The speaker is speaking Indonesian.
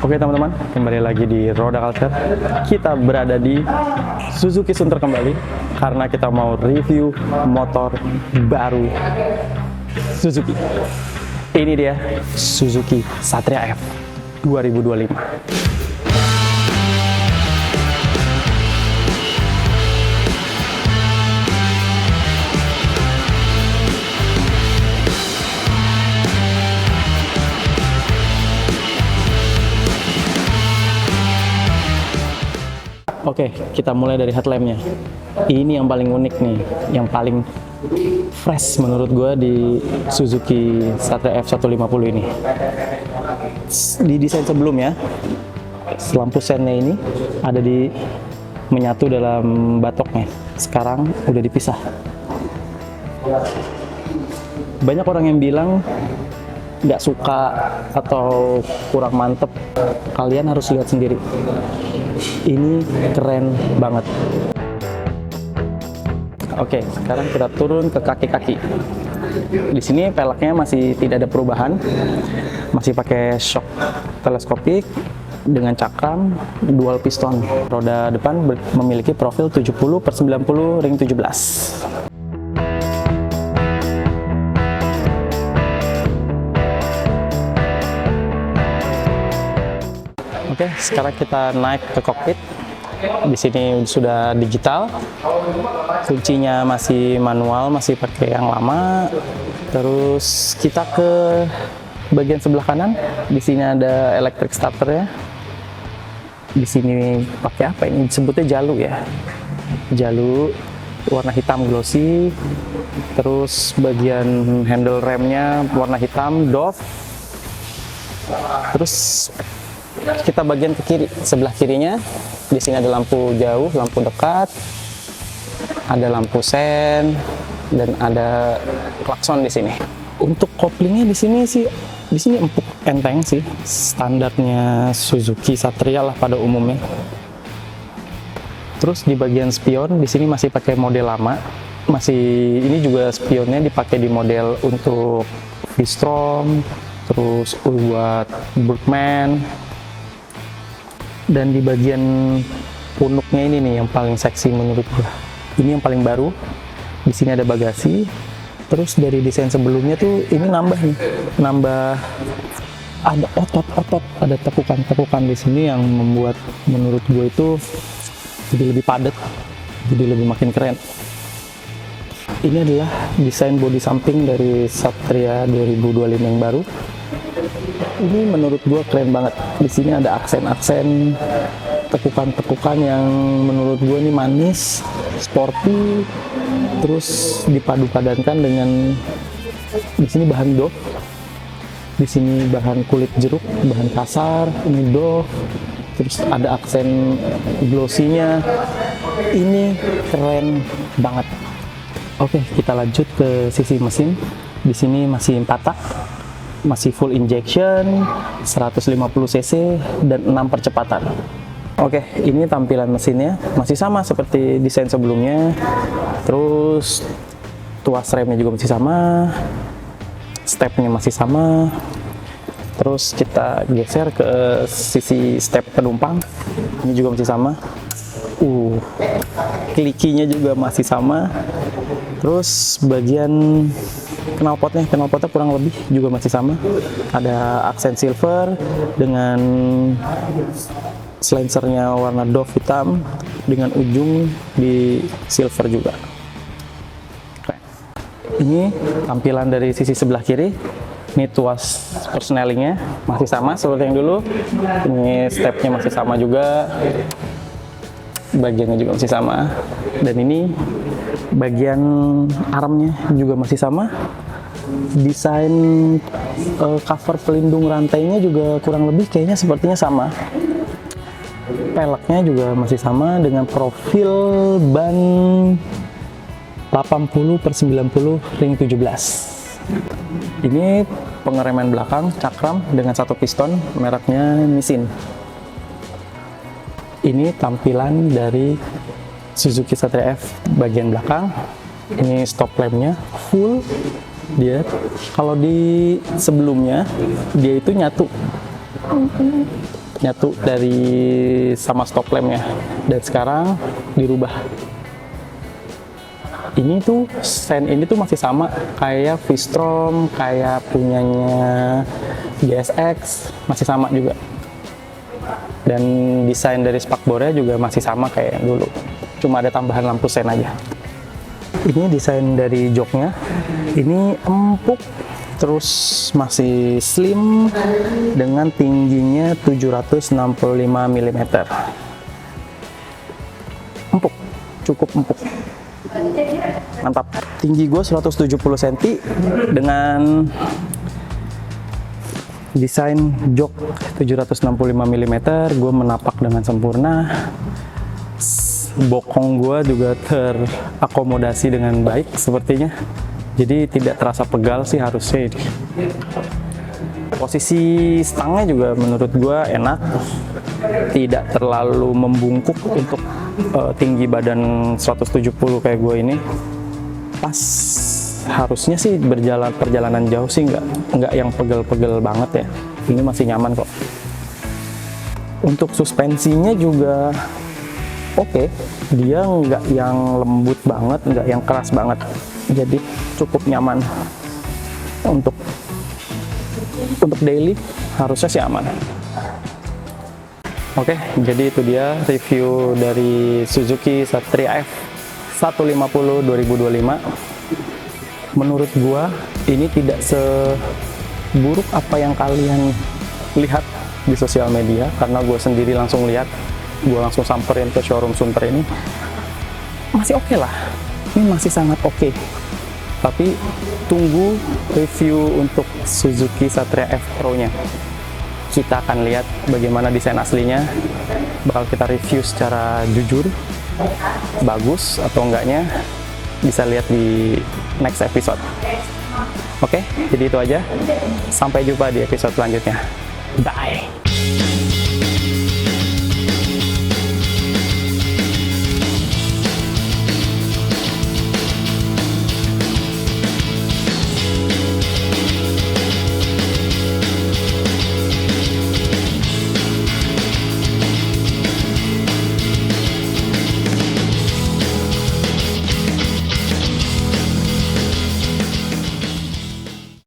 Oke teman-teman, kembali lagi di Roda Culture. Kita berada di Suzuki Sunter kembali karena kita mau review motor baru Suzuki. Ini dia Suzuki Satria F 2025. Oke, kita mulai dari headlampnya. Ini yang paling unik nih, yang paling fresh menurut gue di Suzuki Satria F150 ini. Di desain sebelumnya, lampu sennya ini ada di menyatu dalam batoknya. Sekarang udah dipisah. Banyak orang yang bilang nggak suka atau kurang mantep. Kalian harus lihat sendiri. Ini keren banget. Oke, sekarang kita turun ke kaki-kaki. Di sini peleknya masih tidak ada perubahan, masih pakai shock teleskopik dengan cakram dual piston. Roda depan memiliki profil 70/90 ring 17. Oke, sekarang kita naik ke kokpit. Di sini sudah digital. Kuncinya masih manual, masih pakai yang lama. Terus kita ke bagian sebelah kanan. Di sini ada electric starter ya. Di sini pakai apa ini? Disebutnya jalu ya. Jalu warna hitam glossy. Terus bagian handle remnya warna hitam doff. Terus kita bagian ke kiri, sebelah kirinya di sini ada lampu jauh, lampu dekat, ada lampu sen, dan ada klakson di sini. Untuk koplingnya di sini empuk enteng sih, standarnya Suzuki Satria lah pada umumnya. Terus di bagian spion di sini masih pakai model lama, ini juga spionnya dipakai di model untuk V-Strom, terus buat Burkman. Dan di bagian punuknya ini nih yang paling seksi menurut gua. Ini yang paling baru. Di sini ada bagasi. Terus dari desain sebelumnya tuh ini nambah ada otot-otot, ada tekukan-tekukan di sini yang membuat menurut gua itu jadi lebih padat, jadi lebih makin keren. Ini adalah desain bodi samping dari Satria 2025 yang baru. Ini menurut gua keren banget. Di sini ada aksen-aksen tekukan-tekukan yang menurut gua ini manis, sporty, terus dipadu-padankan dengan di sini bahan doff, di sini bahan kulit jeruk, bahan kasar, ini doff, terus ada aksen glossy-nya. Ini keren banget. Oke, kita lanjut ke sisi mesin. Di sini masih 4 tak. Masih full injection, 150 cc dan 6 percepatan. Oke, ini tampilan mesinnya masih sama seperti desain sebelumnya. Terus tuas remnya juga masih sama, stepnya masih sama. Terus kita geser ke sisi step penumpang, ini juga masih sama. Klikinya juga masih sama. Terus bagian knalpotnya kurang lebih juga masih sama. Ada aksen silver dengan silencernya warna doff hitam dengan ujung di silver juga. Ini tampilan dari sisi sebelah kiri. Ini tuas persnelingnya masih sama seperti yang dulu. Ini stepnya masih sama juga. Bagiannya juga masih sama. Dan ini bagian armnya juga masih sama. Desain cover pelindung rantainya juga kurang lebih kayaknya sepertinya sama. Peleknya juga masih sama dengan profil ban 80/90 ring 17. Ini pengereman belakang cakram dengan 1 piston, mereknya Nissin. Ini tampilan dari Suzuki Satria F bagian belakang. Ini stop lampnya full. Dia kalau di sebelumnya dia itu nyatu nyatu dari sama stop lampnya, dan sekarang dirubah. Ini tuh sen ini tuh masih sama kayak V-Strom, kayak punyanya GSX, masih sama juga. Dan desain dari spakbornya juga masih sama kayak dulu, cuma ada tambahan lampu sen aja. Ini desain dari joknya, ini empuk, terus masih slim dengan tingginya 765 mm. Empuk, cukup empuk. Mantap. Tinggi gue 170 cm dengan desain jok 765 mm. Gue menapak dengan sempurna. Bokong gue juga terakomodasi dengan baik sepertinya. Jadi tidak terasa pegal sih harusnya ini. Posisi stangnya juga menurut gue enak. Tidak terlalu membungkuk untuk tinggi badan 170 kayak gue ini. Pas harusnya sih perjalanan jauh sih nggak yang pegel-pegel banget ya. Ini masih nyaman kok. Untuk suspensinya juga oke. Dia nggak yang lembut banget, nggak yang keras banget. Jadi cukup nyaman untuk daily, harusnya sih aman. Oke, jadi itu dia review dari Suzuki Satria F 150 2025. Menurut gua ini tidak seburuk apa yang kalian lihat di sosial media, karena gua sendiri langsung lihat, gua langsung samperin ke showroom Sunter ini. Masih oke lah, ini masih sangat oke. Tapi tunggu review untuk Suzuki Satria F Pro-nya. Kita akan lihat bagaimana desain aslinya, bakal kita review secara jujur, bagus atau enggaknya bisa lihat di next episode. Oke, jadi itu aja, sampai jumpa di episode selanjutnya. Bye.